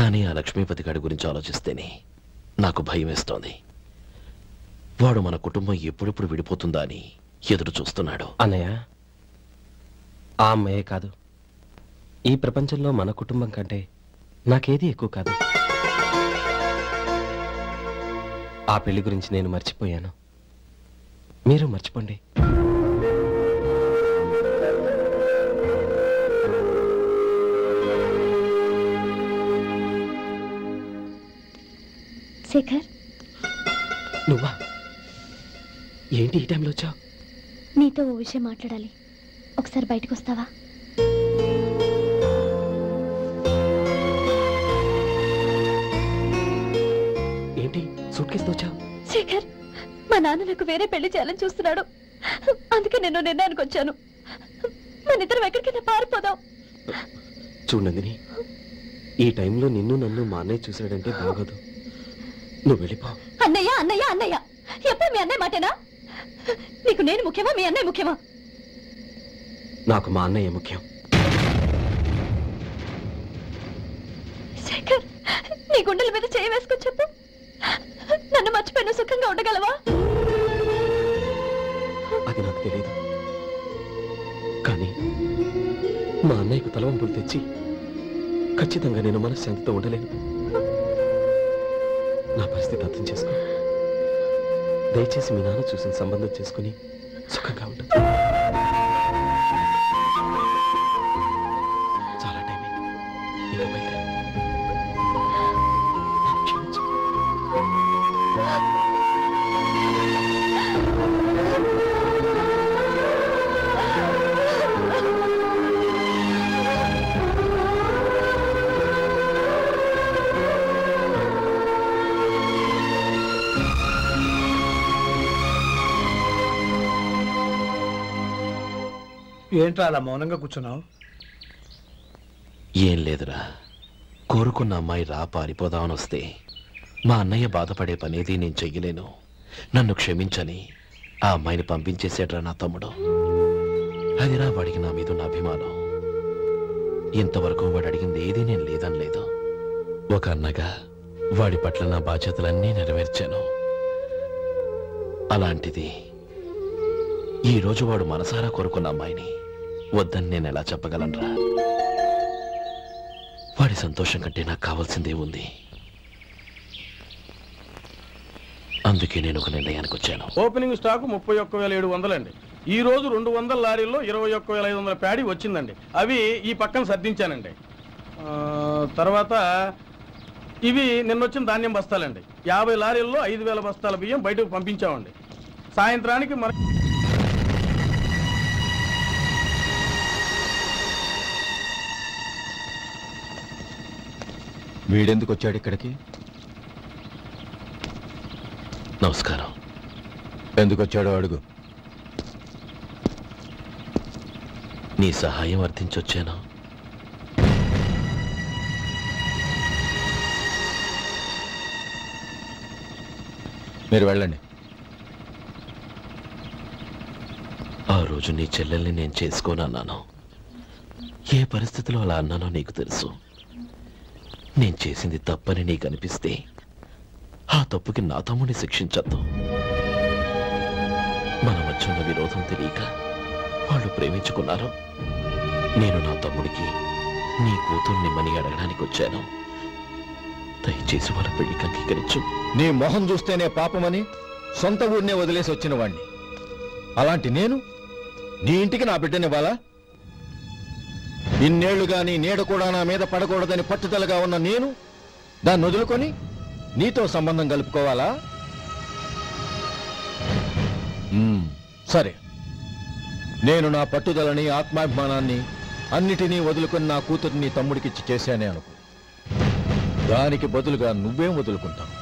కానీ ఆ లక్ష్మీపతి గారి గురించి ఆలోచిస్తేనే నాకు భయం వేస్తోంది. వాడు మన కుటుంబం ఎప్పుడెప్పుడు విడిపోతుందా అని ఎదురు చూస్తున్నాడు. అన్నయ్య, ఆ అమ్మాయే కాదు, ఈ ప్రపంచంలో మన కుటుంబం కంటే నాకేది ఎక్కువ కాదు. ఆ పెళ్లి గురించి నేను మర్చిపోయాను, మీరు మర్చిపోండి. శేఖర్, నువ్వా? ఏంటి ఈ టైంలో వచ్చావు? నీతో ఓ విషయం మాట్లాడాలి. ఒకసారి బయటకు వస్తావా? ఏంటి సూట్ కేసుతో వచ్చావు? శేఖర్, మా నాన్న నాకు వేరే పెళ్లి చేయాలని చూస్తున్నాడు. అందుకే నేను నిర్ణయానికి వచ్చాను. మనిద్దరం ఎక్కడికైనా పారిపోదాం. చూడండి, ఈ టైంలో నిన్ను నన్ను మా అన్నయ్య చూశాడంటే బాగోదు. నువ్వు వెళ్ళిపో. అన్నయ్య అన్నయ్య అన్నయ్య, ఎప్పుడు మీ అన్నయ్య మాటేనా? నీకు నేను ముఖ్యమా, మీ అన్నయ్య ముఖ్యమా? నాకు మా అన్నయ్య ముఖ్యం. శేఖర్, నీ గుండెల మీద చేయి వేసుకొని చెప్పు, నన్ను మర్చిపోయిన సుఖంగా ఉండగలవా? అది నాకు తెలియదు, కానీ మా అన్నయ్యకు తలవంపులు తెచ్చి ఖచ్చితంగా నేను మనశ్శాంతితో ఉండలేను. నా పరిస్థితి అర్థం చేసుకో. దయచేసి మీ నాన్న చూసిన సంబంధం చేసుకుని సుఖంగా ఉంటుంది. చాలా టైం అయింది, ఇంకా బయట క్షమించు. ఏంట్రా అలా మౌనంగా కూర్చున్నావు? ఏం లేదురా, కోరుకున్న అమ్మాయి రా పారిపోదామని వస్తే మా అన్నయ్య బాధపడే పనేది నేను చెయ్యలేను, నన్ను క్షమించని ఆ అమ్మాయిని పంపించేసేట్రా నా తమ్ముడు. అదిరా వాడికి నా మీద ఉన్న అభిమానం. ఇంతవరకు వాడు అడిగింది ఏదీ నేను లేదని లేదు. ఒక అన్నగా వాడి పట్ల నా బాధ్యతలన్నీ నెరవేర్చాను. అలాంటిది ఈరోజు వాడు మనసారా కోరుకున్న అమ్మాయిని వద్దని నేను ఎలా చెప్పగలనరా? వాడి సంతోషం కంటే నాకు కావాల్సిందే ఉంది. అందుకే నేను ఒక నిర్ణయానికి వచ్చాను. ఓపెనింగ్ స్టాక్ 31,700 అండి. ఈ రోజు 200 లారీల్లో 21,500 ప్యాడీ వచ్చిందండి. అవి ఈ పక్కన సర్దించానండి. తర్వాత ఇవి నిన్నొచ్చిన ధాన్యం బస్తాలండి. 50 లారీల్లో 5,000 బస్తాల బియ్యం బయటకు పంపించామండి. సాయంత్రానికి మన వీడెందుకు వచ్చాడు ఇక్కడికి? నమస్కారం. ఎందుకు వచ్చాడో అడుగు. నీ సహాయం అర్థించొచ్చాను. మీరు వెళ్ళండి. ఆ రోజు నీ చెల్లెల్ని నేను చేసుకోనన్నాను. ఏ పరిస్థితిలో అలా అన్నానో నీకు తెలుసు. నేను చేసింది తప్పని నీకు అనిపిస్తే ఆ తప్పుకి నా తమ్ముడిని శిక్షించద్దు. మన మధ్య ఉన్న విరోధం తెలియక వాళ్ళు ప్రేమించుకున్నారు. నేను నా తమ్ముడికి నీ కూతుర్నిమ్మని అడగడానికి వచ్చాను. దయచేసి వాళ్ళ పెళ్లికి అంగీకరించు. నీ మొహం చూస్తేనే పాపమని సొంత ఊరినే వదిలేసి వచ్చిన వాణ్ణి. అలాంటి నేను నీ ఇంటికి నా బిడ్డనివ్వాలా? ఇన్నేళ్లుగా నీ నీడ కూడా నా మీద పడకూడదని పట్టుదలగా ఉన్న నేను దాన్ని వదులుకొని నీతో సంబంధం కలుపుకోవాలా? సరే, నేను నా పట్టుదలని ఆత్మాభిమానాన్ని అన్నిటినీ వదులుకొని నా కూతుర్ని తమ్ముడికిచ్చి చేశానే అనుకో. దానికి బదులుగా నువ్వేం వదులుకుంటావు?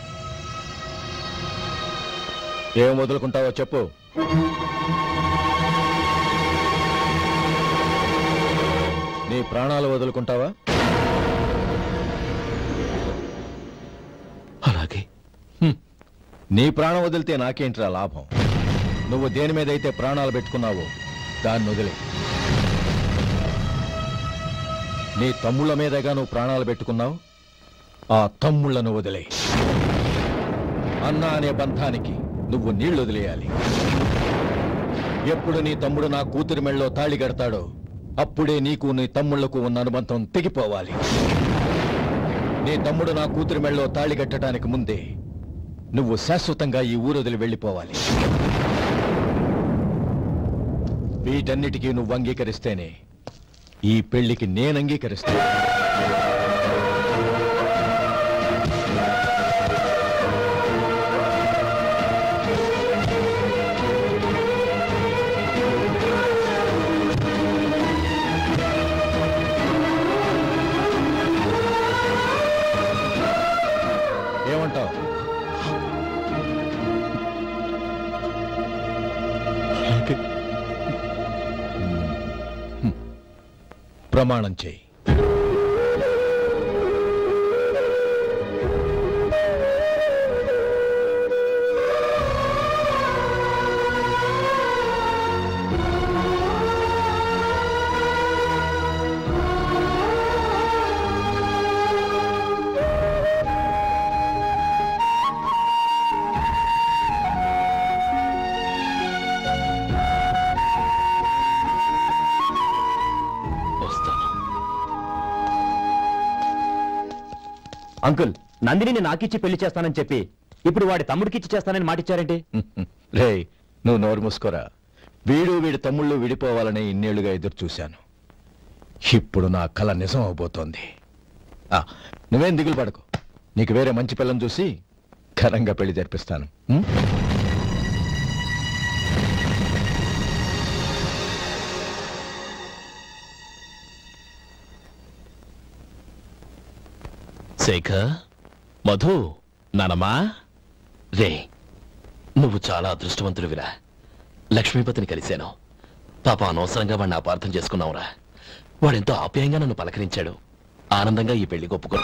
ఏం వదులుకుంటావో చెప్పు. నీ ప్రాణాలు వదులుకుంటావా? అలాగే. నీ ప్రాణం వదిలితే నాకేంట్రా లాభం? నువ్వు దేని మీద అయితే ప్రాణాలు పెట్టుకున్నావో దాన్ని వదిలే. నీ తమ్ముళ్ళ మీదగా నువ్వు ప్రాణాలు పెట్టుకున్నావు. ఆ తమ్ముళ్లను వదిలే. అన్న అనే బంధానికి నువ్వు నీళ్లు వదిలేయాలి. ఎప్పుడు నీ తమ్ముడు నా కూతురి మెళ్ళలో తాళి కడతాడో అప్పుడే నీకు నీ తమ్ముళ్లకు ఉన్న అనుబంధం తెగిపోవాలి. నీ తమ్ముడు నా కూతురి మెళ్ళలో తాళి కట్టడానికి ముందే నువ్వు శాశ్వతంగా ఈ ఊరు వదిలి వెళ్ళిపోవాలి. వీటన్నిటికీ నువ్వు అంగీకరిస్తేనే ఈ పెళ్లికి నేను అంగీకరిస్తాను. ఏమంటావు? ప్రమాణం చేయి. అంకుల్, నందిని నాకిచ్చి పెళ్లి చేస్తానని చెప్పి ఇప్పుడు వాడి తమ్ముడికిచ్చి చేస్తానని మాటిచ్చారేంటి? రే, నువ్వు నోరు మూసుకోరా. వీడి తమ్ముళ్ళు విడిపోవాలని ఇన్నేళ్లుగా ఎదురు చూశాను. ఇప్పుడు నా కల నిజం అవబోతోంది. నువ్వేం దిగులు పడకు. నీకు వేరే మంచి పిల్లని చూసి ఘనంగా పెళ్లి జరిపిస్తాను. శేఖర్, మధు, నానమ్మా, రే, నువ్వు చాలా అదృష్టవంతుడివిరా. లక్ష్మీపతిని కలిశాను. పాప అనవసరంగా వాడిని అపార్థం చేసుకున్నావురా. వాడెంతో ఆప్యాయంగా నన్ను పలకరించాడు. ఆనందంగా ఈ పెళ్లి ఒప్పుకో.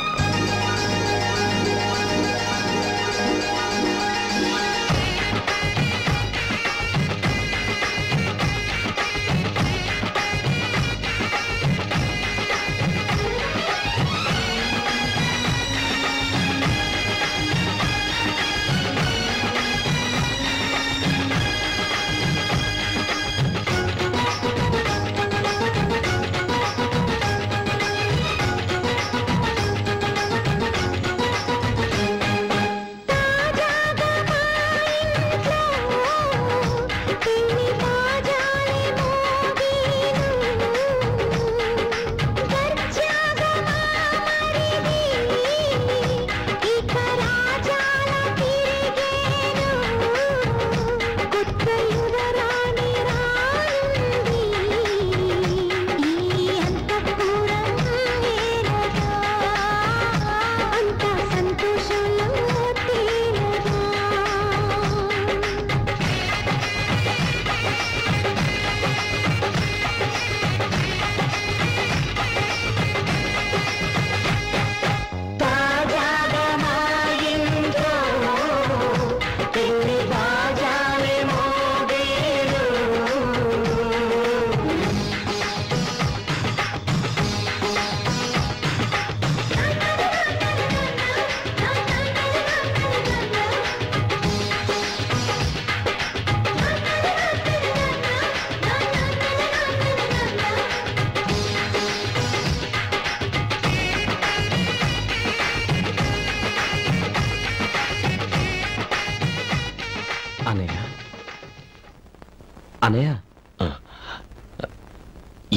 అనయ్య,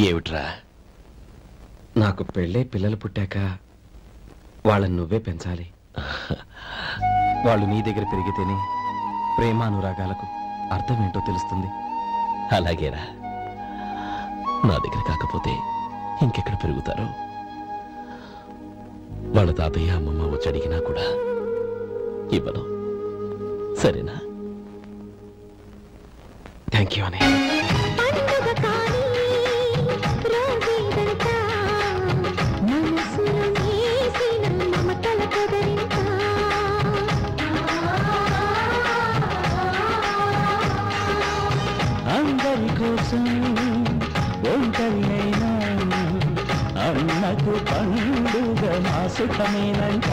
ఏమిట్రా? నాకు పెళ్ళే పిల్లలు పుట్టాక వాళ్ళని నువ్వే పెంచాలి. వాళ్ళు నీ దగ్గర పెరిగితేనే ప్రేమానురాగాలకు అర్థమేంటో తెలుస్తుంది. అలాగేరా. నా దగ్గర కాకపోతే ఇంకెక్కడ పెరుగుతారు? వాళ్ళ తాతయ్య అమ్మమ్మ వచ్చి అడిగినా కూడా ఇవ్వను. సరేనా? థ్యాంక్ యూ అనయ్య. అందరి కోసం ఒంటరి అయినా అన్నకు పండుగ మా సుఖమేనంట.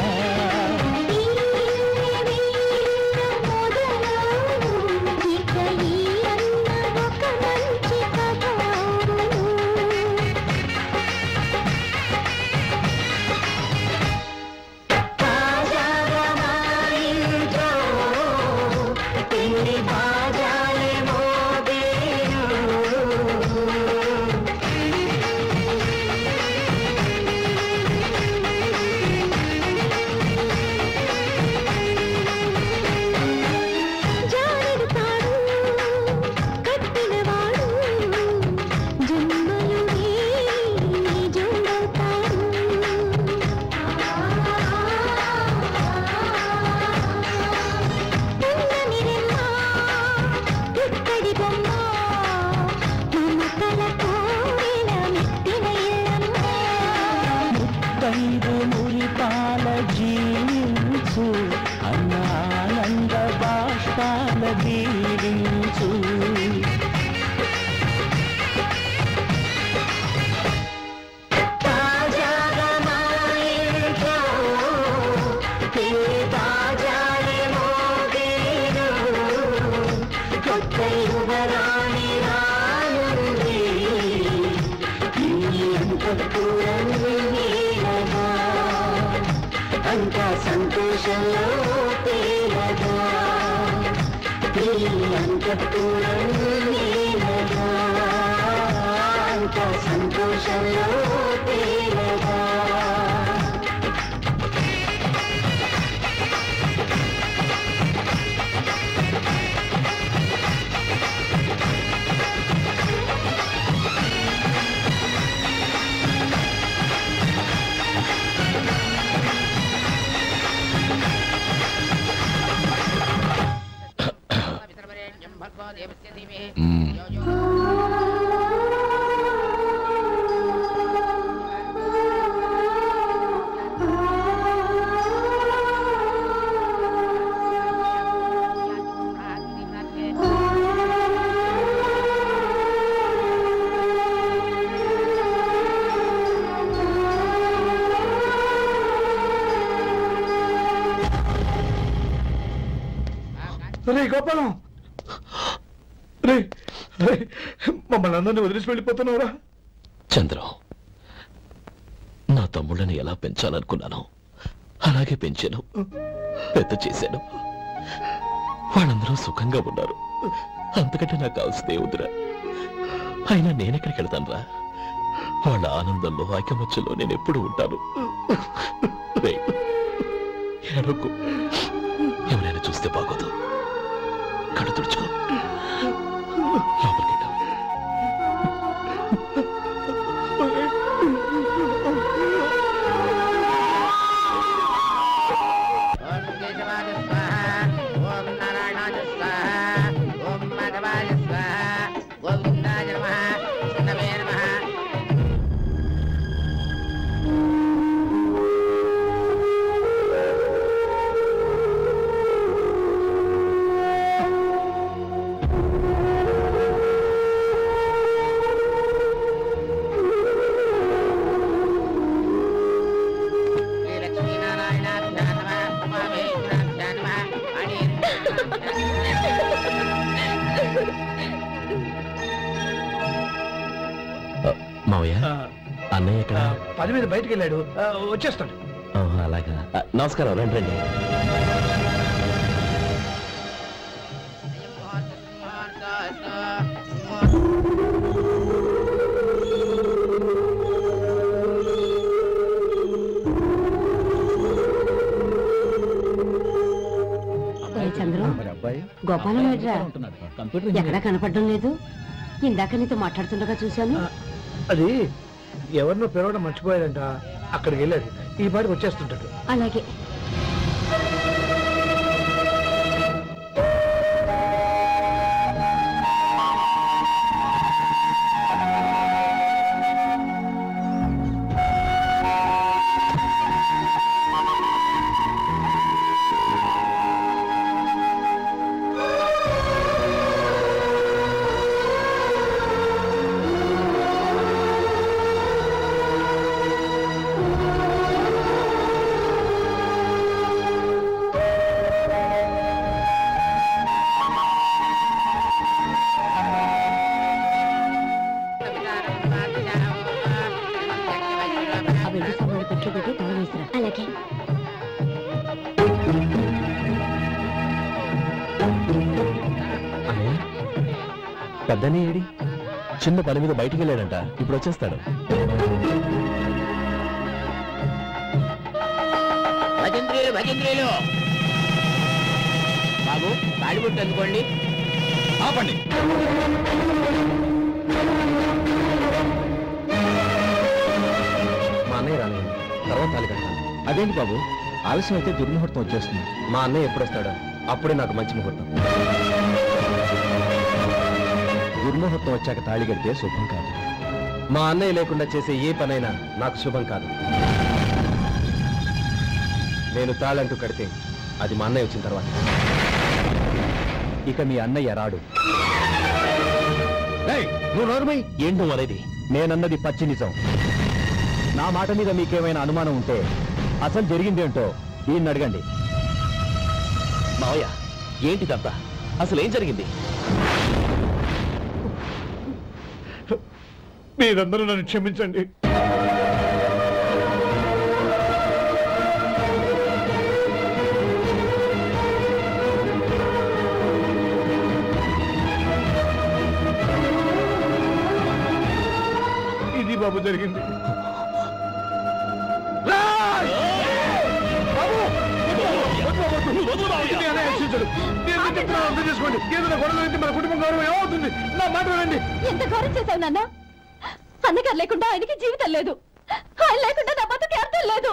గోపాలం, రే రే, మమ్మల్ని అందరినీ వదిలేసి వెళ్ళిపోతున్నావురా? చంద్రం, నా తమ్ముళ్ళని ఎలా పెంచాలనుకున్నాను అలాగే పెంచాను, పెద్ద చేశాను. వాళ్ళందరూ సుఖంగా ఉన్నారు, అంతకంటే నాకు కావాల్సిందే వద్దురా. అయినా నేనెక్కడికి వెళ్తానురా? వాళ్ళ ఆనందంలో ఐకమత్యంలో నేను ఎప్పుడు ఉంటాను. ఏడోకు, ఎవరైనా చూస్తే బాగోదు. కళ్ళు తుడుచుకో, లోపలికి వెళ్ళు. మావయ్య, అన్నయ్య ఎక్కడ? పని మీద బయటికి వెళ్ళాడు, వచ్చేస్తాడు. అలాగా. నమస్కారం, రండి రండి. గోపాలం ఎక్కడా కనపడడం లేదు. ఇందాక నీతో మాట్లాడుతుండగా చూశాను. అది ఎవరినో పిలవడం మర్చిపోయాడంట, అక్కడికి వెళ్ళాడు. ఈ పాటికి వచ్చేస్తుంటాడు. అలాగే. అలాగే. పెద్దనే ఏడి చిన్న పని మీద బయటికి వెళ్ళాడంట, ఇప్పుడు వచ్చేస్తాడు. భజంత్రీలు బాబు తాడిబుట్టు అందుకోండి. ఆపండి. మా అన్నయ్య రాలేదు, తర్వాత తాళి కట్టాను. అదేంటి బాబు, ఆలస్యం అయితే దుర్ముహూర్తం వచ్చేస్తుంది. మా అన్నయ్య ఎప్పుడు వస్తాడో అప్పుడే నాకు మంచి ముహూర్తం. దుర్ముహూర్తం వచ్చాక తాళి కడితే శుభం కాదు. మా అన్నయ్య లేకుండా చేసే ఏ పనైనా నాకు శుభం కాదు. నేను తాళంటూ కడితే అది మా అన్నయ్య వచ్చిన తర్వాత. ఇక మీ అన్నయ్య రాడు. నువ్వు నోరుమై. ఏంటో అనేది? నేనన్నది పచ్చి నిజం. నా మాట మీద మీకేమైనా అనుమానం ఉంటే అసలు జరిగిందేంటో ఈయన్ని అడగండి. మావయ్య ఏంటిదంతా? అసలు ఏం జరిగింది? మీరందరూ నన్ను క్షమించండి. ఇది బాబు జరిగింది. చేసుకోండి. ఏదైనా గొడవ అయితే మన కుటుంబం గౌరవం ఏమవుతుంది? నా మాట వినండి. ఎంత గౌరవం చేశావు నాన్న? అన్నగారు లేకుండా ఆయనకి జీవితం లేదు, ఆయన లేకుండా నా బతుకు అర్థం లేదు.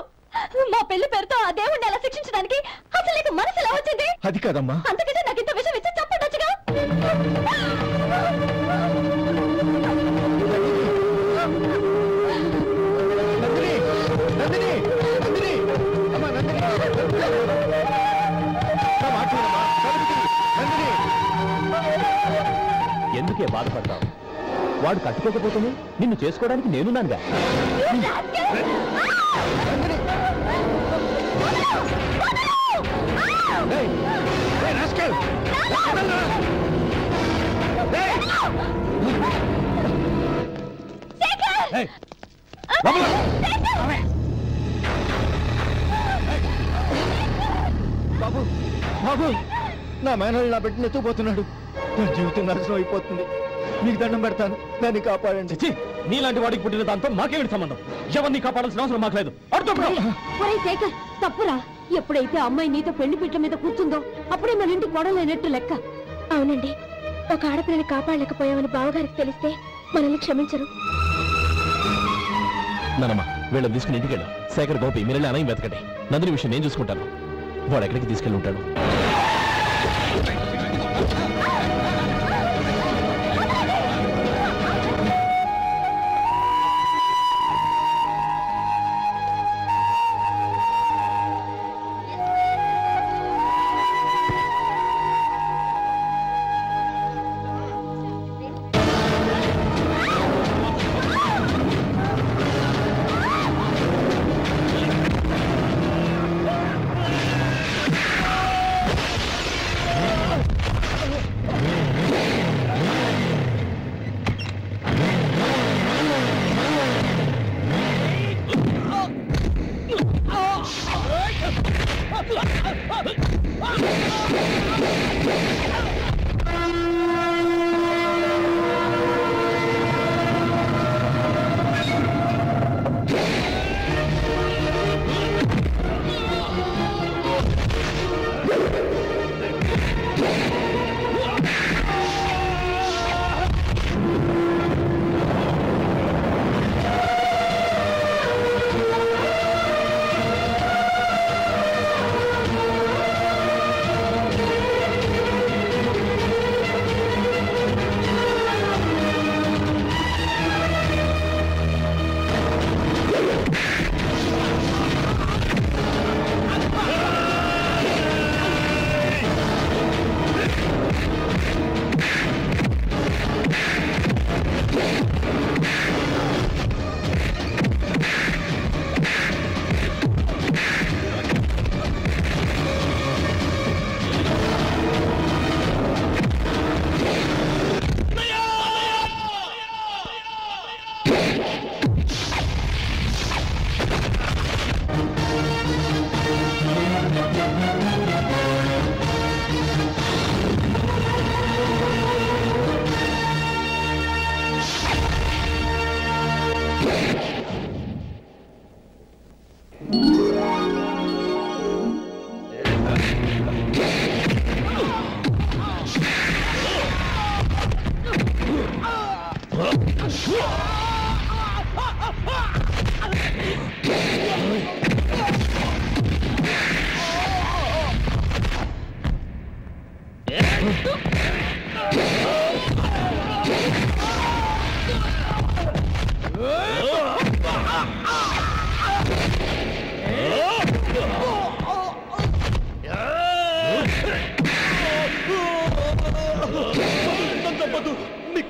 మా పెళ్లి పేరుతో ఆ దేవుణ్ణి ఎలా శిక్షించడానికి అసలు నీకు మనసు ఎలా వచ్చింది? అది కాదమ్మా. అందుకంటే నాకు ఇంత విషయం ఇచ్చి చెప్పండొచ్చుగా. ఎందుకే బాధపడతావు? వాడు కట్టుకోకపోతేనే నిన్ను చేసుకోవడానికి నేనున్నానుగా. బాబు బాబు, నా మేనల్ని నా బిడ్డను ఎత్తుకుపోతున్నాడు. నా జీవితం నాశనం అయిపోతుంది. మీకు దండం పెడతాను, దాన్ని కాపాడండి. నీలాంటి వాడికి పుట్టిన దాంతో మాకేమిటి సంబంధం? ఎవరిని కాపాడాల్సిన అవసరం మాకు లేదు. ఒరేయ్ శేఖర్, తప్పురా. ఎప్పుడైతే అమ్మాయి నీతో పెళ్లి పీటల మీద కూర్చుందో అప్పుడే మన ఇంటికి గొడవలేనట్టు లెక్క. అవునండి, ఒక ఆడపిల్లని కాపాడలేకపోయామని బావగారికి తెలిస్తే మనల్ని క్షమించరు. నానమ్మ, వీళ్ళని తీసుకుని ఇంటికి వెళ్ళు. శేఖర్, గోపి మీరెళ్ళి అన్నయ్య వెతకండి. నందిని విషయం నేను చూసుకుంటాను. వాడు ఎక్కడికి తీసుకెళ్ళి ఉంటాడు?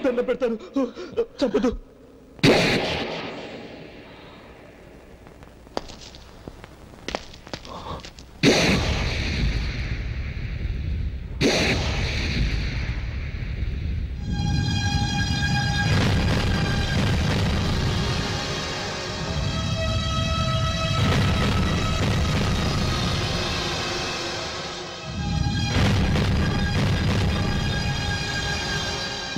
దండ పెడతాను, చంపదు.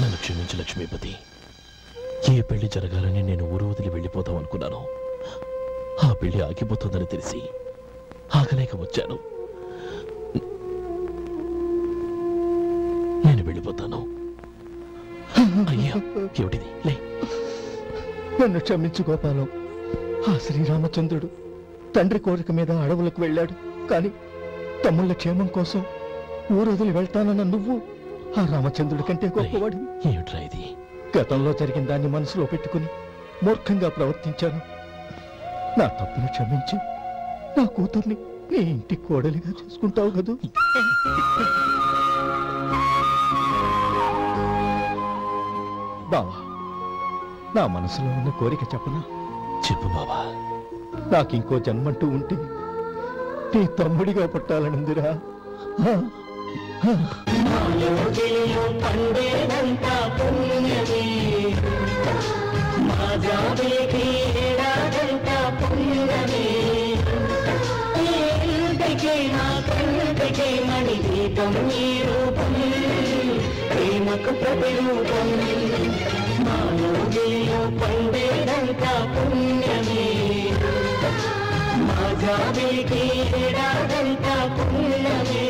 నన్ను క్షమించు లక్ష్మీపతి. ఏ పెళ్లి జరగాలని నేను ఊరు వదిలి వెళ్ళిపోతాం అనుకున్నాను. ఆ పెళ్లి ఆగిపోతుందని తెలిసి ఆగలేక వచ్చాను. నేను వెళ్ళిపోతాను. అయ్యా, ఏమిటిది? లే. నన్ను క్షమించు గోపాలం. ఆ శ్రీరామచంద్రుడు తండ్రి కోరిక మీద అడవులకు వెళ్ళాడు. కానీ తమ్ముళ్ళ క్షేమం కోసం ఊరొదిలి వెళ్తానన్న నువ్వు ఆ రామచంద్రుడి కంటే గొప్పవాడు. ఏమిట్రా ఇది? గతంలో జరిగిన దాన్ని మనసులో పెట్టుకుని మూర్ఖంగా ప్రవర్తించాను. నా తప్పును క్షమించి నా కూతుర్ని నీ ఇంటి కోడలిగా చేసుకుంటావు కదూ? బావా, నా మనసులో ఉన్న కోరిక చెప్పనా? చెప్పు బావా. నాకింకో జన్మంటూ ఉంటే నీ తమ్ముడిగా పుట్టాలనుందిరా. ప్రేమకు ప్రతిరూపం మానవుడిలో పండేదంతా పుణ్యమే. మా జాబిలికి ఏడాదంతా పుణ్యమే.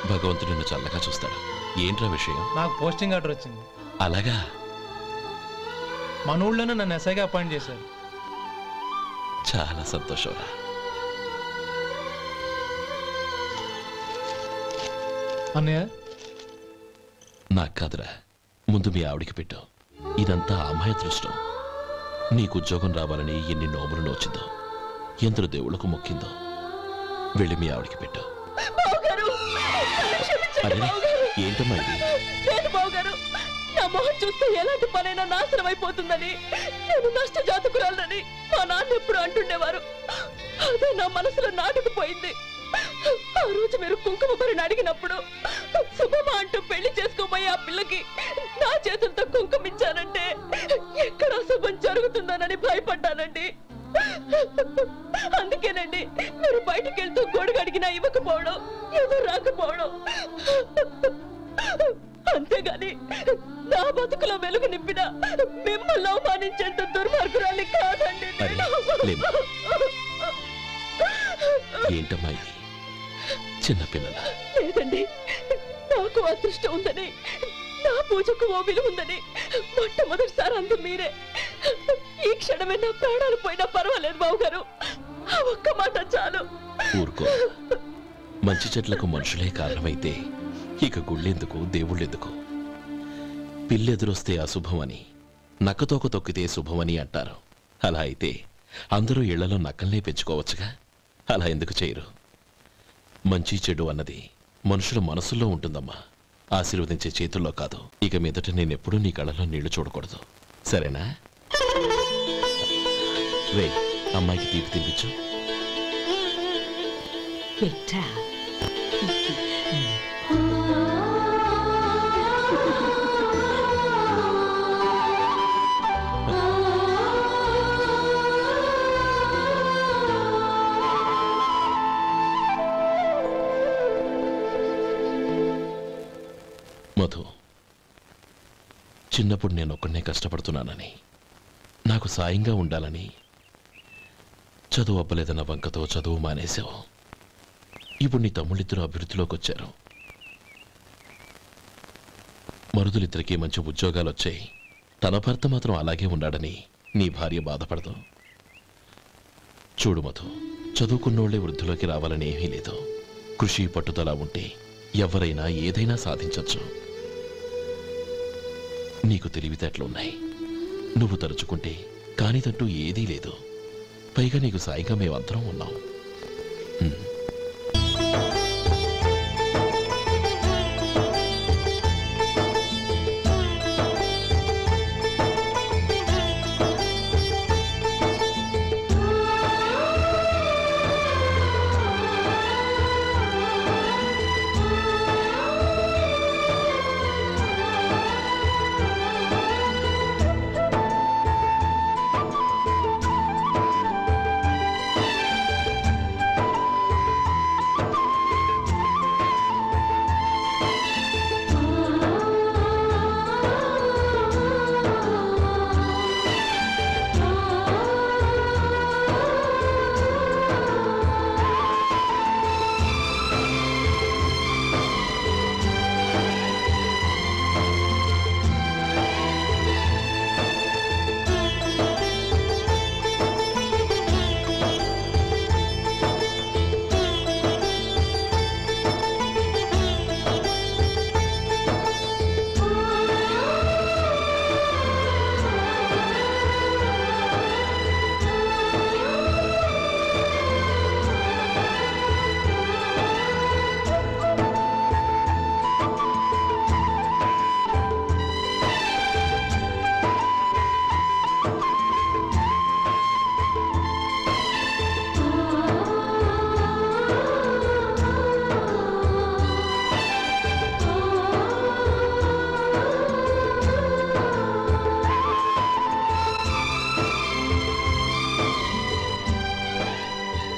భగవంతుడు నిన్ను చల్లగా చూస్తాడు. ఏంట్రా విషయం? నాకు పోస్టింగ్ ఆర్డర్ వచ్చింది. అలాగా? మన ఊళ్ళోనే నన్ను ఎస్ఐగా అపాయింట్ చేశారు. చాలా సంతోషంరా. అన్నయ్య, నాకు కాదురా, ముందు మీ ఆవిడికి పెట్టు. ఇదంతా అమ్మాయి అదృష్టం. నీకు ఉద్యోగం రావాలని ఎన్ని నోములు నోచిందో, ఎందరు దేవుళ్లకు మొక్కిందో. వెళ్ళి మీ ఆవిడికి పెట్టు. అరే, ఏంటమ్మా ఇది? లేదు బావగారు, నా మొహం చూస్తే ఎలాంటి పనైనా నాశనం అయిపోతుందని, నేను నష్ట జాతకురాలని మా నాన్న ఎప్పుడు అంటుండేవారు. అదే నా మనసులో నాటుకుపోయింది. ఆ రోజు మీరు కుంకుమ భరిని అడిగినప్పుడు శుభమా అంటూ పెళ్లి చేసుకోబోయే ఆ పిల్లకి నా చేతులతో కుంకుమించానంటే ఎక్కడ శుభం జరుగుతుందోనని భయపడ్డానండి. అందుకేనండి మీరు బయటికి వెళ్తూ గొడుగు అడిగినా ఇవ్వకపోవడం, ఏదో రాకపోవడం. అంతేగాని నా బతుకులో వెలుగు నింపిన మిమ్మల్ని అవమానించేంత దుర్మార్గురాలి కాదండి. ఏంటమ్మా ఇది? చిన్నపిల్లల లేదండి, నాకు అదృష్టం ఉందని, నా పూజకు ఓ విలువ ఉందని మొట్టమొదటిసారి అందు మీరే. ఈ క్షణమే నా ప్రాణాలు పోయినా పర్వాలేదు బావగారు, ఆ ఒక్క మాట చాలు. ఊరుకో. మంచి చెట్లకు మనుషులే కారణమైతే ఇక గుళ్ళెందుకు, దేవుళ్ళెందుకు? పిల్లెదురొస్తే అశుభమని, నక్కతోక తొక్కితే శుభమని అంటారు. అలా అయితే అందరూ ఇళ్లలో నక్కల్నే పెంచుకోవచ్చుగా. అలా ఎందుకు చేయరు? మంచి చెడు అన్నది మనుషుల మనసుల్లో ఉంటుందమ్మా, ఆశీర్వదించే చేతుల్లో కాదు. ఇక మీదట నేనెప్పుడూ నీ కళ్ళలో నీళ్లు చూడకూడదు, సరేనా? రే, అమ్మాయికి తీపి తినిపించు. మధు, చిన్నప్పుడు నేను ఒక్కడనే కష్టపడుతున్నానని, నాకు సాయంగా ఉండాలని చదువు అవ్వలేదన్న వంకతో చదువు మానేశావు. ఇప్పుడు నీ తమ్ముళ్ళిద్దరూ అభివృద్ధిలోకి వచ్చారు. మరుదులిద్దరికీ మంచి ఉద్యోగాలు వచ్చాయి. తన భర్త మాత్రం అలాగే ఉన్నాడని నీ భార్య బాధపడదు. చూడు మధు, చదువుకున్నోళ్లే వృద్ధిలోకి రావాలని ఏమీ లేదు. కృషి పట్టుదల ఉంటే ఎవరైనా ఏదైనా సాధించవచ్చు. నీకు తెలివితేటలున్నాయి. నువ్వు తలుచుకుంటే కానిదంటూ ఏదీ లేదు. పైగా నీకు సాయిగా మేమందరం ఉన్నాం.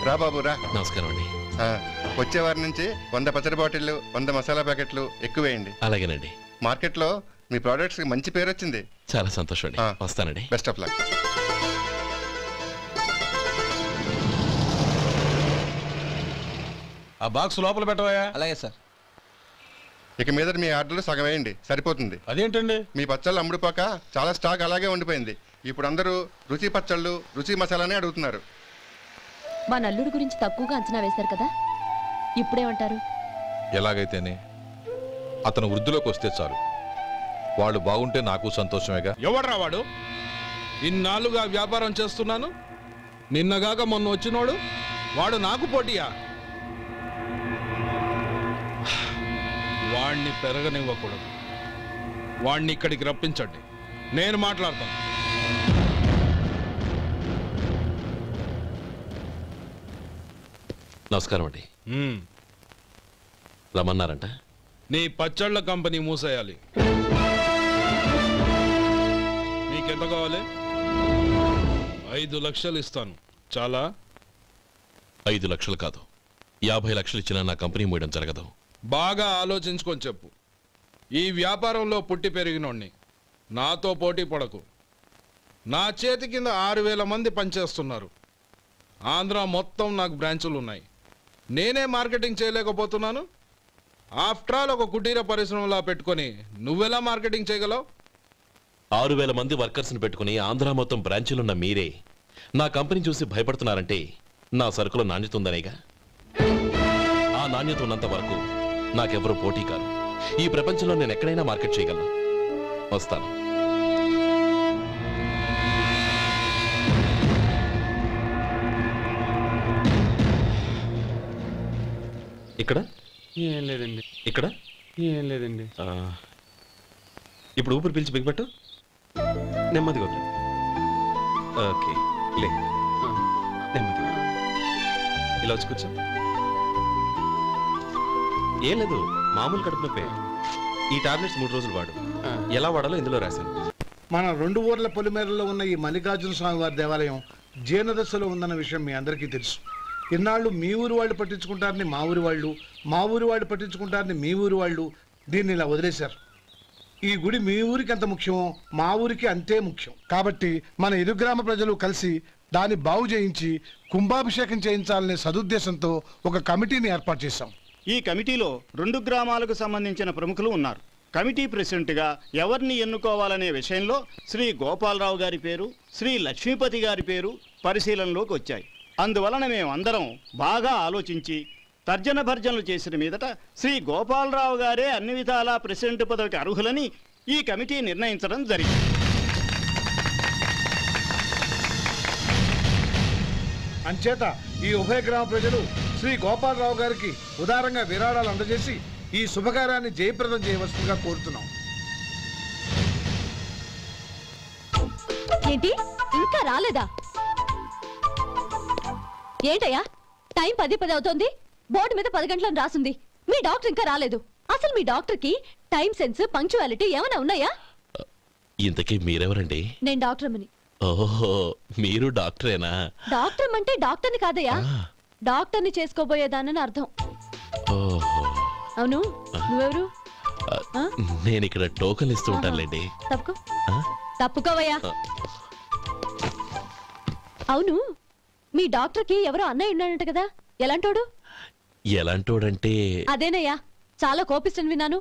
రా బాబు రా. నమస్కారం అండి. వచ్చే వారి నుంచి 100 పచ్చడి బాటిళ్లు 100 మసాలా ప్యాకెట్లు ఎక్కువేయండి. అలాగేనండి. మార్కెట్లో మీ ప్రోడక్ట్స్ కి మంచి పేరు వచ్చింది. చాలా సంతోషం అండి. వస్తానండి. Best of luck. ఆ బాక్స్ లోపల పెట్టవా? అలాగే సార్. ఇక మీద మీ ఆర్డర్లు సగం వేయండి, సరిపోతుంది. అదేంటండి? మీ పచ్చళ్ళు అమ్ముడుపోక చాలా స్టాక్ అలాగే ఉండిపోయింది. ఇప్పుడు అందరూ రుచి పచ్చళ్ళు రుచి మసాలానే అడుగుతున్నారు. మా నల్లుడి గురించి తక్కువగా అంచనా వేశారు కదా, ఇప్పుడేమంటారు? ఎలాగైతేనే అతను వృద్ధిలోకి వస్తే చాలు. వాళ్ళు బాగుంటే నాకు సంతోషమేగా. ఎవడ్రా వాడు? ఇన్నాళ్ళుగా వ్యాపారం చేస్తున్నాను, నిన్నగాక మొన్న వచ్చినోడు వాడు నాకు పోటీయా? వాణ్ణి పెరగనివ్వకూడదు. వాణ్ణి ఇక్కడికి రప్పించండి, నేను మాట్లాడతాను. నమస్కారం అండి. రమ్మన్నారంట? నీ పచ్చళ్ళ కంపెనీ మూసేయాలి. నీకెంత కావాలి? 5 లక్షలు ఇస్తాను. చాలా? 5 లక్షలు కాదు, 50 లక్షలు ఇచ్చినా నా కంపెనీ మూయడం జరగదు. బాగా ఆలోచించుకొని చెప్పు. ఈ వ్యాపారంలో పుట్టి పెరిగినోడ్ని, నాతో పోటీ పడకు. నా చేతి కింద 6,000 మంది పనిచేస్తున్నారు. ఆంధ్ర మొత్తం నాకు బ్రాంచులు ఉన్నాయి. నేనే మార్కెటింగ్ చేయలేకపోతున్నాను. ఆఫ్టర్ ఆల్ ఒక కుటీర పరిశ్రమలా పెట్టుకొని నువ్వెలా మార్కెటింగ్ చేయగలవు? 6,000 మంది వర్కర్స్ని పెట్టుకుని ఆంధ్ర మొత్తం బ్రాంచీలున్న మీరే నా కంపెనీ చూసి భయపడుతున్నారంటే నా సరుకులో నాణ్యత ఉందనేగా. ఆ నాణ్యత ఉన్నంత వరకు నాకెవరూ పోటీ కాదు. ఈ ప్రపంచంలో నేను ఎక్కడైనా మార్కెట్ చేయగలను. వస్తాను. ఇక్కడ ఏం లేదండి. ఇక్కడ ఏం లేదండి. ఇప్పుడు ఊపిరి పీల్చి బిగ్బట్టు, నెమ్మదిగా వదిలి. ఓకే, లే, నెమ్మదిగా ఇలా వచ్చి కూర్చో. ఏం లేదు, మామూలు కడుపు నొప్పే. ఈ టాబ్లెట్స్ 3 రోజులు వాడు. ఎలా వాడాలో ఇందులో రాశాను. మన 2 ఊర్ల పొలిమేరలో ఉన్న ఈ మల్లికార్జున స్వామి వారి దేవాలయం జీర్ణదశలో ఉందన్న విషయం మీ అందరికీ తెలుసు. ఇన్నాళ్ళు మీ ఊరు వాళ్ళు పట్టించుకుంటారని మా ఊరి వాళ్ళు, మా ఊరి వాళ్ళు పట్టించుకుంటారని మీ ఊరి వాళ్ళు దీన్ని ఇలా వదిలేశారు. ఈ గుడి మీ ఊరికి ఎంత ముఖ్యమో మా ఊరికి అంతే ముఖ్యం. కాబట్టి మన ఇరు గ్రామ ప్రజలు కలిసి దాన్ని బాగు చేయించి కుంభాభిషేకం చేయించాలనే సదుద్దేశంతో ఒక కమిటీని ఏర్పాటు చేశాం. ఈ కమిటీలో 2 గ్రామాలకు సంబంధించిన ప్రముఖులు ఉన్నారు. కమిటీ ప్రెసిడెంట్గా ఎవరిని ఎన్నుకోవాలనే విషయంలో శ్రీ గోపాలరావు గారి పేరు, శ్రీ లక్ష్మీపతి గారి పేరు పరిశీలనలోకి వచ్చాయి. అందువలన మేమందరం బాగా ఆలోచించి తర్జన భర్జనలు చేసిన మీదట శ్రీ గోపాలరావు గారే అన్ని విధాలా ప్రెసిడెంట్ పదవికి అర్హులని ఈ కమిటీ నిర్ణయించడం జరిగింది. అంచేత ఈ ఉభయ గ్రామ ప్రజలు శ్రీ గోపాలరావు గారికి ఉదారంగా విరాళాలు అందజేసి ఈ శుభకార్యాన్ని జయప్రదం చేయవలసిందిగా కోరుతున్నాం. ఏంటి ఇంకా రాలేదా? ఏంటయ్యా టైం 10 అవుతోంది. బోర్డు మీద 10 గంటలను రాసింది. మీ డాక్టర్ ఇంకా రాలేదు. అసలు మీ డాక్టర్ కి టైం సెన్స్, పంక్చువాలిటీ ఏమైనా ఉన్నాయా? ఇంతకీ మీరెవరండి? నేను డాక్టర్ అమ్మని. ఓహో, మీరు డాక్టరేనా? డాక్టర్ అంటే డాక్టర్ని కాదయ్యా, డాక్టర్ని చేసుకోబోయేదానని అర్థం. ఓహో, అవును, నువ్వెవరు? నేను ఇక్కడ టోకన్ ఇస్తూ ఉంటానులేండి. తప్పుకో. తప్పుకోవయ్యా. అవును, మీ డాక్టర్ కి ఎవరో అన్నయ్య ఉన్నాడంట కదా, ఎలాంటోడు? ఎలాంటోడంటే అదేనయ్యా, చాలా కోపిస్తని విన్నాను.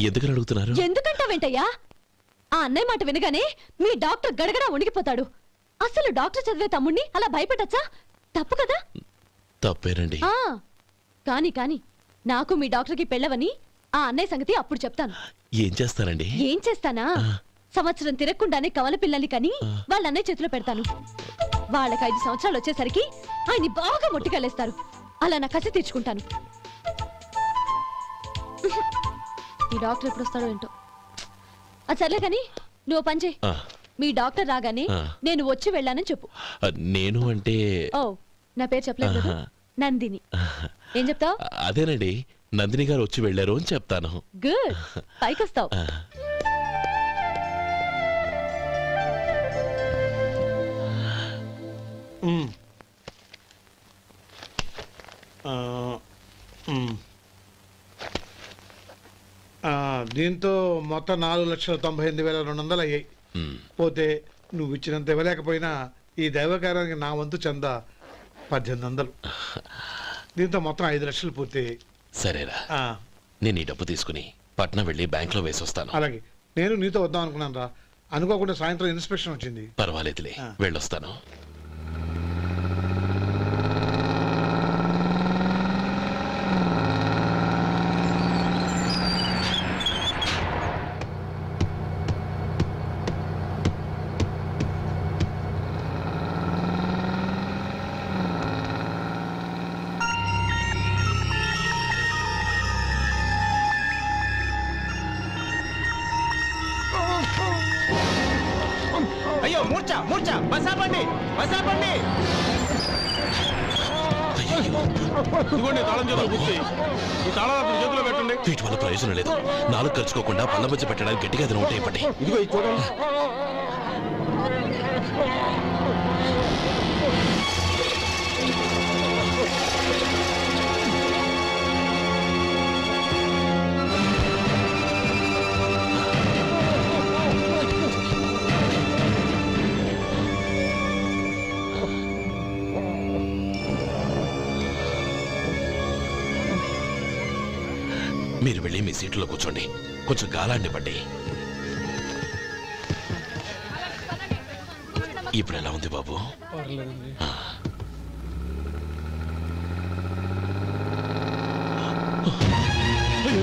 ఎందుకని అడుగుతున్నారు? ఎందుకంటావేంటయ్యా? ఆ అన్నయ్య మాట వినగానే మీ డాక్టర్ గడగడా వణికిపోతాడు. అసలు డాక్టర్ చదివే తమ్ముణ్ణి అలా భయపెట్టచ్చా? తప్పు కదా? తప్పేనండి. కాని కాని నాకు మీ డాక్టర్ కి పెళ్ళవని ఆ అన్నయ్య సంగతి అప్పుడు చెప్తాను. ఏం చేస్తారండి? ఏం చేస్తానా? సంవత్సరం తిరగకుండానే కవల పిల్లల్ని కని వాళ్ళ అన్నయ్య చేతిలో పెడతాను. వాళ్ళకి 5 సంవత్సరాలు వచ్చేసరికి ఆయన్ని బాగా మొట్టికెళ్ళేస్తారు. అలా నా కసి తీర్చుకుంటాను. ఈ డాక్టర్ ఎప్పుడు వస్తాడో ఏంటో. అది సర్లే కాని నువ్వు పని చేయి. మీ డాక్టర్ రాగానే నేను వచ్చి వెళ్ళానని చెప్పు. నేను అంటే ఓ, నా పేరు చెప్పలేదు కదా, నందిని. ఏం చెప్తావు? అదేనండి, నందిని గారు వచ్చి వెళ్ళారు అని చెప్తాను. గుడ్, పైకి వస్తావు. దీంతో మొత్తం 4,98,200 అయ్యాయి. పోతే నువ్వు ఇచ్చినంత ఇవ్వలేకపోయినా ఈ దైవకార్యానికి నా వంతు చందా 1800. దీంతో మొత్తం 5 లక్షలు పూర్తి. సరేరా, నేను ఈ డబ్బు తీసుకుని పట్నం వెళ్ళి బ్యాంక్ లో వేసొస్తాను. అలాగే, నేను నీతో వద్దాం అనుకున్నాను రా, అనుకోకుండా సాయంత్రం ఇన్స్పెక్షన్ వచ్చింది. పర్వాలేదులే, వెళ్ళొస్తాను. అయ్యో, మూర్చా మూర్చా, బసాపండి బసాపండి. ఇదిగోండి తాళం చేతులు పూర్తి. ఈ తాళాలు చేతిలో పెట్టండి. వీటి వల్ల ప్రయోజనం లేదు. 4 ఖర్చుకోకుండా పళ్ళ మధ్య పెట్టడానికి గట్టిగా ఏదైనా ఉంటే ఇవ్వండి. ఇదిగో ఇది చూడండి. మీరు వెళ్ళి మీ సీట్లో కూర్చోండి, కొంచెం గాలాన్ని పట్టి. ఇప్పుడు ఎలా ఉంది బాబు?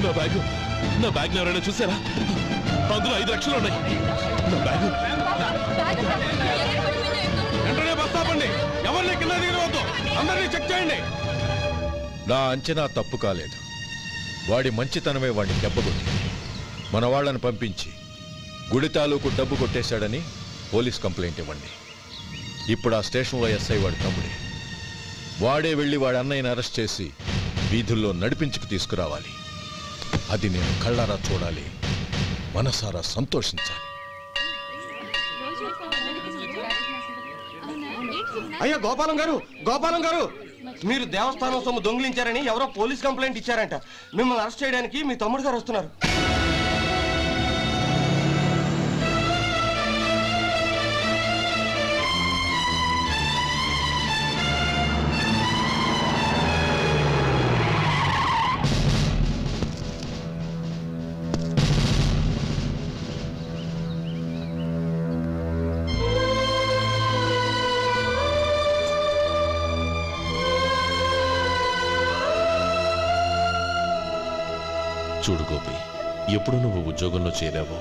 నా బ్యాగ్, నా బ్యాగ్ ఎవరైనా చూసారా? అందులో 5 లక్షలు ఉన్నాయి. నా బ్యాగ్ వెంటనే బస్తాపండి. ఎవరిని కింద దిగవద్దు, అందరినీ చెక్ చేయండి. నా అంచనా తప్పు కాలేదు. వాడి మంచితనమే వాడిని దెబ్బకొట్టి మన వాళ్ళని పంపించి గుడి తాలూకు డబ్బు కొట్టేశాడని పోలీస్ కంప్లైంట్ ఇవ్వండి. ఇప్పుడు ఆ స్టేషన్లో ఎస్ఐ వాడి తమ్ముడే. వాడే వెళ్ళి వాడి అన్నయ్యని అరెస్ట్ చేసి వీధుల్లో నడిపించుకు తీసుకురావాలి. అది నేను కళ్ళారా చూడాలి, మనసారా సంతోషించాలి. అయ్యో గోపాలం గారు, గోపాలం గారు, మీరు దేవస్థానం సొమ్ము దొంగిలించారని ఎవరో పోలీస్ కంప్లైంట్ ఇచ్చారంట. మిమ్మల్ని అరెస్ట్ చేయడానికి మీ తమ్ముడు గారు వస్తున్నారు. చూడు గోపి, ఎప్పుడు నువ్వు ఉద్యోగంలో చేరావో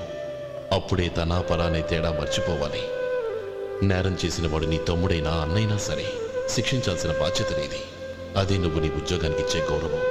అప్పుడే తనా పరానే తేడా మర్చిపోవాలి. నేరం చేసిన వాడు నీ తమ్ముడైనా అన్నైనా సరే శిక్షించాల్సిన బాధ్యత నీది. అదే నువ్వు నీ ఉద్యోగానికి ఇచ్చే గౌరవం.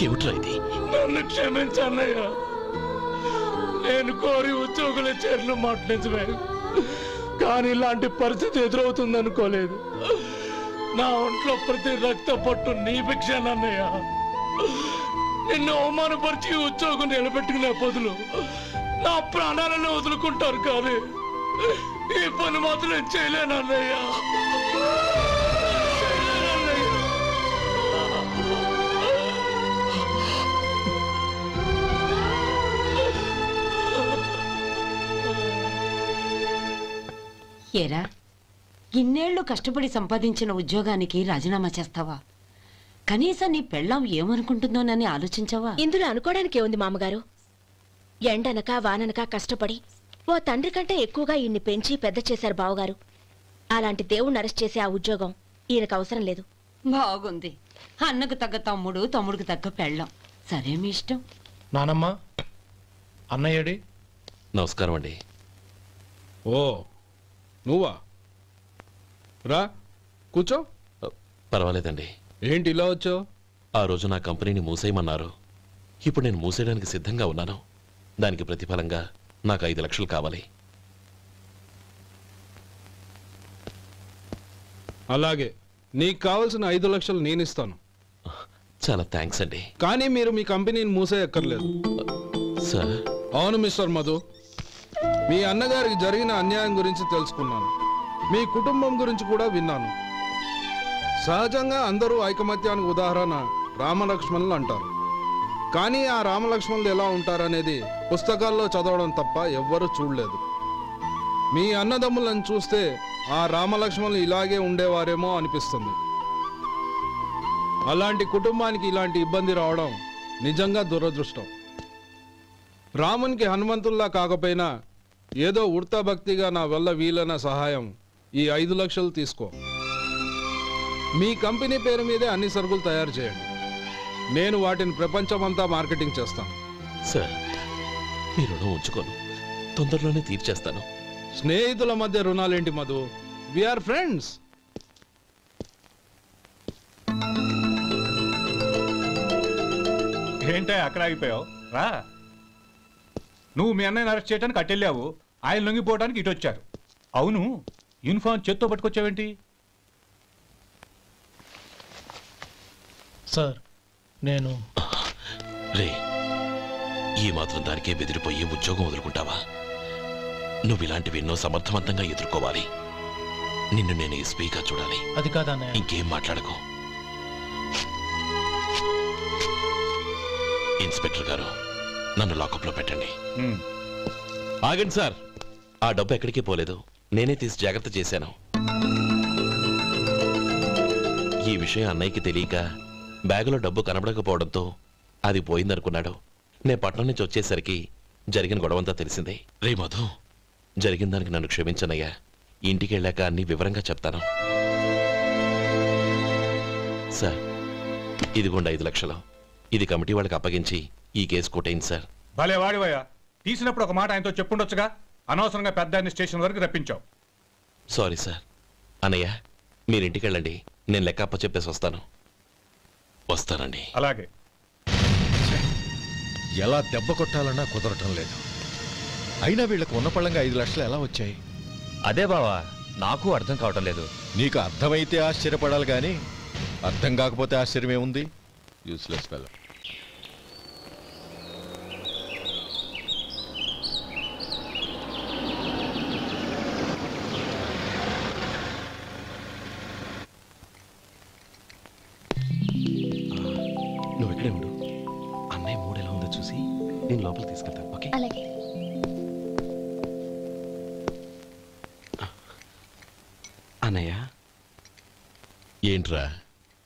ఏమిట్రా ఇది? నన్ను క్షమించు అన్నయ్య. నేను కోరి ఉద్యోగుల చేరిన మాట నిజమే, కానీ ఇలాంటి పరిస్థితి ఎదురవుతుంది అనుకోలేదు. నా ఒంట్లో ప్రతి రక్త పట్టు నీ భిక్షానన్నయ్య. నిన్ను అవమానపరిచి ఉద్యోగం నిలబెట్టుకునే బదులు నా ప్రాణాలను వదులుకుంటారు, కానీ ఈ పని మాత్రం నేను చేయలేనన్నయ్య. ఏరా, ఇన్నేళ్లు కష్టపడి సంపాదించిన ఉద్యోగానికి రాజీనామా చేస్తావా? కనీసం నీ పెళ్ళాం ఏమనుకుంటుందోనని ఆలోచించావా? ఇందులో అనుకోవడానికి ఏముంది మామగారు? ఎండనక వాననక కష్టపడి ఓ తండ్రి కంటే ఎక్కువగా ఈయన్ని పెంచి పెద్ద చేశారు బావగారు. అలాంటి దేవుణ్ణి అరెస్ట్ చేసే ఆ ఉద్యోగం ఈయనకు అవసరం లేదు. బాగుంది. అన్నకు తగ్గ తమ్ముడు, తమ్ముడికి తగ్గ పెళ్ళాం. సరే, మీ ఇష్టం. నానమ్మ, అన్నయ్యడి. నమస్కారం అండి. ఓ, నువ్వా? రా కూర్చో. పర్వాలేదండి. ఏంటి ఇలా వచ్చావు? ఆ రోజు నా కంపెనీని మూసేయమన్నారు. ఇప్పుడు నేను మూసేయడానికి సిద్ధంగా ఉన్నాను. దానికి ప్రతిఫలంగా నాకు 5 లక్షలు కావాలి. అలాగే, నీకు కావాల్సిన 5 లక్షలు నేను ఇస్తాను. చాలా థ్యాంక్స్ అండి. కానీ మీరు మీ కంపెనీని మూసేయక్కర్లేదు. సార్? అవును మిస్టర్ మధు, మీ అన్నగారికి జరిగిన అన్యాయం గురించి తెలుసుకున్నాను. మీ కుటుంబం గురించి కూడా విన్నాను. సహజంగా అందరూ ఐకమత్యానికి ఉదాహరణ రామలక్ష్మణులు అంటారు. కానీ ఆ రామలక్ష్మణులు ఎలా ఉంటారనేది పుస్తకాల్లో చదవడం తప్ప ఎవ్వరూ చూడలేదు. మీ అన్నదమ్ములను చూస్తే ఆ రామలక్ష్మణులు ఇలాగే ఉండేవారేమో అనిపిస్తుంది. అలాంటి కుటుంబానికి ఇలాంటి ఇబ్బంది రావడం నిజంగా దురదృష్టం. రామునికి హనుమంతుల్లా కాకపోయినా ఏదో ఉడతాభక్తిగా నా వల్ల వీలైన సహాయం ఈ 5 లక్షలు తీసుకో. మీ కంపెనీ పేరు మీదే అన్ని సరుకులు తయారు చేయండి. నేను వాటిని ప్రపంచమంతా మార్కెటింగ్ చేస్తాను. సార్, మీ రుణం ఉంచుకోను, తొందరలోనే తీర్చేస్తాను. స్నేహితుల మధ్య రుణాలేంటి మధు? We are friends. ఏంటే అక్కడ ఆగిపోయావు? రా. నువ్వు మీ అన్నయ్యని అరెస్ట్ చేయడానికి అట్టెళ్ళావు, ఆయన లొంగిపోవడానికి ఇటు వచ్చారు. అవును, యూనిఫామ్ చేత్తో పట్టుకొచ్చావేంటి? సార్, నేను రే, ఈ మాత్రం దానికే బెదిరిపోయి ఉద్యోగం వదులుకుంటావా? నువ్వు ఇలాంటివి ఎన్నో సమర్థవంతంగా ఎదుర్కోవాలి. నిన్ను నేను ఎస్పీగా చూడాలి. అది కాదన్నయ్య. ఇంకేం మాట్లాడకు. ఇన్స్పెక్టర్ గారు, నన్ను లాకప్లో పెట్టండి. ఆగండి సార్, ఆ డబ్బు ఎక్కడికి పోలేదు, నేనే తీసి జాగ్రత్త చేశాను. ఈ విషయం అన్నయ్యకి తెలియక బ్యాగులో డబ్బు కనబడకపోవడంతో అది పోయిందనుకున్నాడు. నేను పట్నం నుంచి వచ్చేసరికి జరిగిన గొడవంతా తెలిసిందే. రే మధు, జరిగిన దానికి నన్ను క్షమించనయ్యా. ఇంటికి వెళ్ళాక అన్ని వివరంగా చెప్తాను. సార్, ఇదిగోండి 5 లక్షలు. ఇది కమిటీ వాళ్ళకి అప్పగించి ఈ కేసు కొట్టేయండి సార్. భలే వాడివయ్యా, తీసినప్పుడు ఒక మాట ఆయనతో చెప్పుండొచ్చుగా. అనవసరంగా పెద్ద స్టేషన్ వరకు రప్పించావు. Sorry sir. అన్నయ్య, మీరింటికి వెళ్ళండి, నేను లెక్క అప్ప చెప్పేసి వస్తానండి. అలాగే. ఎలా దెబ్బ కొట్టాలన్నా కుదరటం లేదు. అయినా వీళ్ళకు ఉన్న పళ్ళంగా 5 లక్షలు ఎలా వచ్చాయి? అదే బావా, నాకు అర్థం కావటం లేదు. నీకు అర్థమైతే ఆశ్చర్యపడాలి కానీ అర్థం కాకపోతే ఆశ్చర్యం ఏముంది? Useless fellow. నువ్వు ఇక్కడే ఉండు. అన్నయ్య మూడు ఎలా ఉందో చూసి నేను లోపలికి తీసుకెళ్తాను. ఓకే? అలాగే. అన్నయ్య, ఏంట్రా?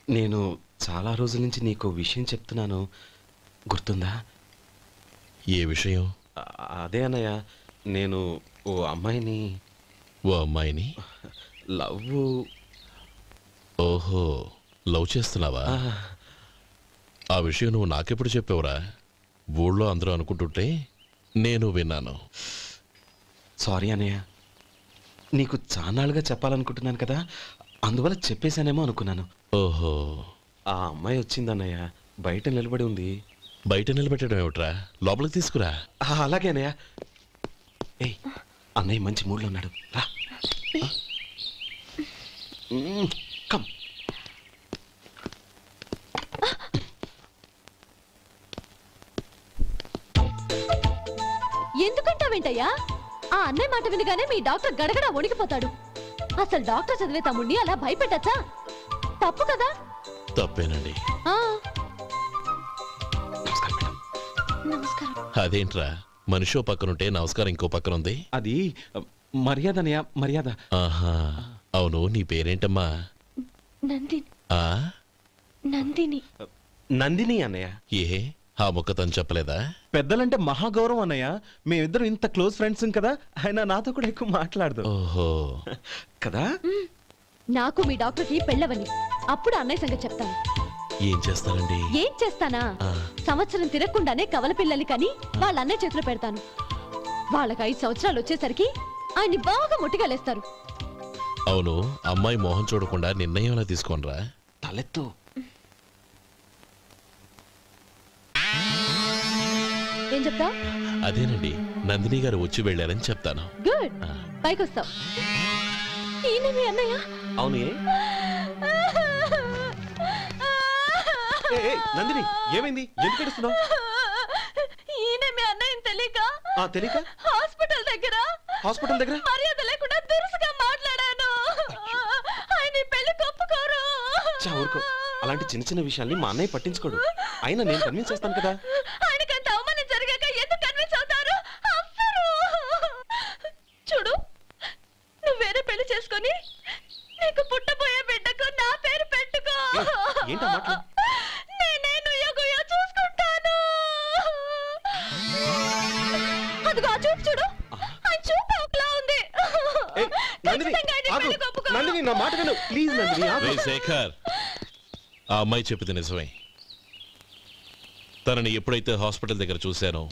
నేను చాలా రోజుల నుంచి నీకు విషయం చెప్తున్నాను, గుర్తుందా? ఏ విషయం? అదే అన్నయ్య, నేను ఓ అమ్మాయిని లవ్. ఓహో, లవ్ చేస్తున్నావా? ఆ విషయం నువ్వు నాకెప్పుడు చెప్పావురా? ఊళ్ళో అందరూ అనుకుంటుంటే నేను విన్నాను. సారీ అన్నయ్య, నీకు చాన్నాళ్ళుగా చెప్పాలనుకుంటున్నాను కదా, అందువల్ల చెప్పేశానేమో అనుకున్నాను. ఓహో, ఆ అమ్మాయి వచ్చిందన్నయ్య, బయట నిలబడి ఉంది. బయట నిలబెట్టడం ఏమిట్రా? లోపలికి తీసుకురా. అలాగే అన్నయ్య. ఏయ్, అన్నయ్య మంచి మూడ్లో ఉన్నాడు, రా. కమ్. ఎందుకంటావేంటయ్యా? ఆ అన్నయ్య మాట వినగానే మీ డాక్టర్ గడగడ వణికిపోతాడు. అసలు డాక్టర్ చదివే తమ్ముడిని అలా భయపెట్టచ్చా? తప్పు కదా? తప్పేనండి. నమస్కారం. అదేంట్రా, మనిషో పక్కనుంటే నమస్కారం ఇంకో పక్కన ఉంది? అది మర్యాద అన్నయ్య, మర్యాద. ఆహా, అవును, నీ పేరేంటమ్మా? నందిని. ఆ నందిని. నందిని అన్నయ్య. ఏ ఆ ముక్క తను చెప్పలేదా? పెద్దలంటే మహాగౌరవం అన్నయ్య. మేమిద్దరం ఇంత క్లోజ్ ఫ్రెండ్స్ కదా, ఆయన నాతో కూడా ఎక్కువ మాట్లాడదు. ఓహో కదా. నాకు మీ డాక్టర్కి పెళ్ళవని అప్పుడు అన్నయ్య సంగతి చెప్తాను. ఏం చేస్తానండి? ఏం చేస్తానా? సంవత్సరం తిరగకుండానే కవల పిల్లల్ని కని వాళ్ళ అన్నయ్య చేతిలో పెడతాను. వాళ్ళకి 5 సంవత్సరాలు వచ్చేసరికి ఆయన్ని బాగా ముట్టిగలేస్తారు. అవును, అమ్మాయి మోహం చూడకుండా నిర్ణయం ఎలా తీసుకోనరా? తలెత్తు. ఏం చెప్తా? అదేనండి, నందిని గారు వచ్చి వెళ్ళారని చెప్తాను. గుడ్, పైకొస్తావు. ఈయన మీ అన్నయ్య? అవును. నందిని, ఏమైంది? ఎందుకు ఏడుస్తున్నావు? ఈయన మీ అన్నయ్యని తెలియక తెలియక హాస్పిటల్ దగ్గర మర్యాద లేకుండా దురుసుగా మాట్లాడాను. ఆయన పెళ్లి ఒప్పుకోరు. ఊరుకో, అలాంటి చిన్న చిన్న విషయాల్ని మా అన్నయ్య పట్టించుకోడు. అయినా నేను కన్విన్స్ చేస్తాను కదా. ఆయనకంత అవమానం జరిగాక ఎందుకు కన్విన్స్ అవుతారు? చూడు, నువ్వు వేరే పెళ్లి చేసుకొని నీకు పుట్టబోయే బిడ్డకు నా పేరు పెట్టుకో. ఏంటా మాటలు? నేనే నుయ్యగుయ్య చూసుకుంటాను. అదిగో ఆ చూపు చూడు, ఆ చూపు ఒకలా ఉంది. నందిని, నా మాట విను ప్లీజ్. నందిని. శేఖర్, ఆ అమ్మాయి చెప్పింది నిజమే. తనని ఎప్పుడైతే హాస్పిటల్ దగ్గర చూశానో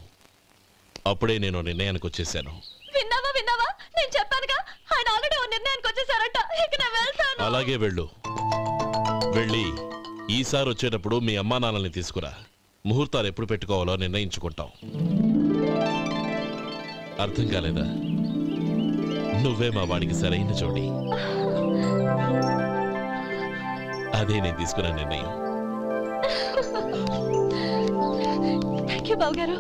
అప్పుడే నేను నిర్ణయానికి వచ్చేసాను. విన్నావా? నేను చెప్పానుగా, ఆయన ఆల్రెడీ ఓ నిర్ణయానికి వచ్చేసారట. ఇక నేను వెళ్తాను. అలాగే వెళ్ళి ఈసారి వచ్చేటప్పుడు మీ అమ్మా నాన్నల్ని తీసుకురా. ముహూర్తాలు ఎప్పుడు పెట్టుకోవాలో నిర్ణయించుకుంటాం. అర్థం కాలేదా? నువ్వే మా వాడికి సరైన జోడి. అదే నేను తీసుకున్న నిర్ణయం. థ్యాంక్ యూ బావగారు,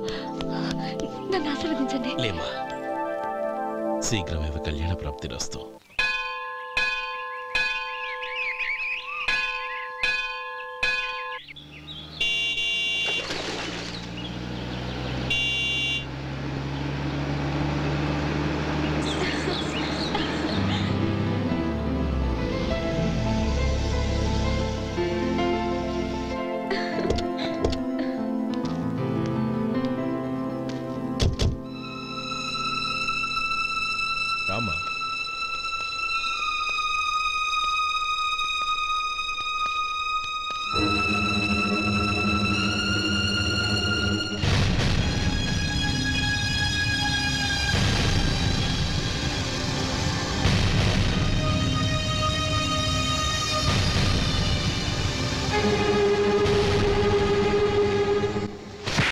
నన్ను ఆశీర్వదించండి. లేమ్మా, శీఘ్రమేవ కళ్యాణ ప్రాప్తిరస్తు.